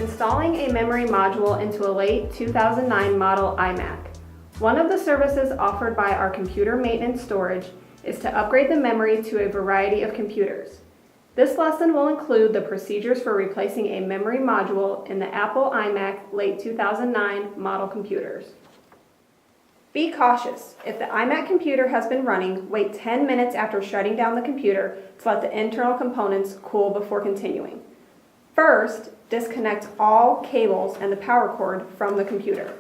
Installing a memory module into a late 2009 model iMac. One of the services offered by our computer maintenance storage is to upgrade the memory to a variety of computers. This lesson will include the procedures for replacing a memory module in the Apple iMac late 2009 model computers. Be cautious. If the iMac computer has been running, wait 10 minutes after shutting down the computer to let the internal components cool before continuing. First, disconnect all cables and the power cord from the computer.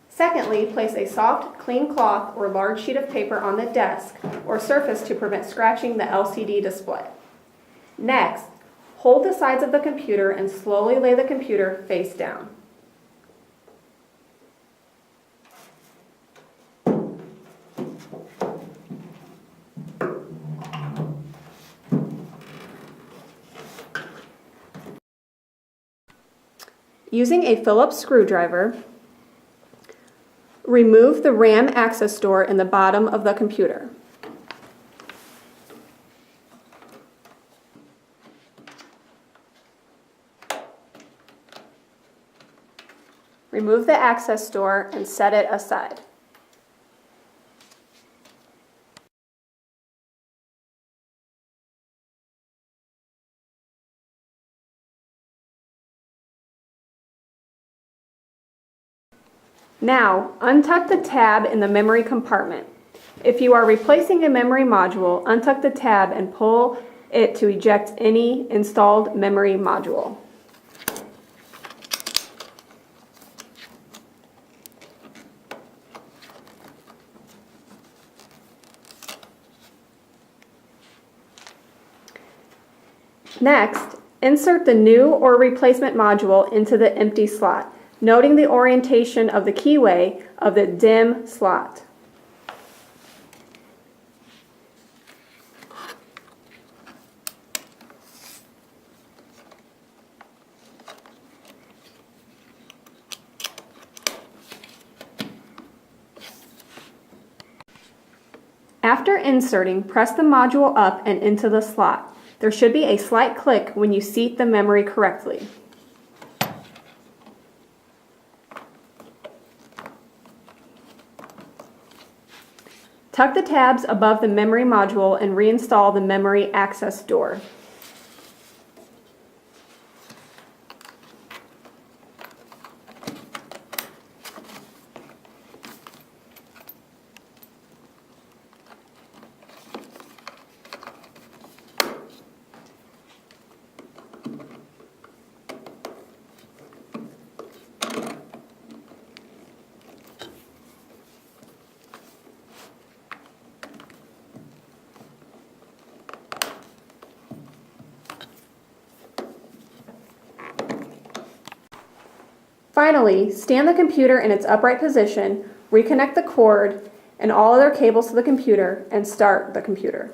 Secondly, place a soft, clean cloth or large sheet of paper on the desk or surface to prevent scratching the LCD display. Next, hold the sides of the computer and slowly lay the computer face down. Using a Phillips screwdriver, remove the RAM access door in the bottom of the computer. Remove the access door and set it aside. Now, untuck the tab in the memory compartment. If you are replacing a memory module, untuck the tab and pull it to eject any installed memory module. Next, insert the new or replacement module into the empty slot, noting the orientation of the keyway of the DIMM slot. After inserting, press the module up and into the slot. There should be a slight click when you seat the memory correctly. Tuck the tabs above the memory module and reinstall the memory access door. Finally, stand the computer in its upright position, reconnect the cord and all other cables to the computer, and start the computer.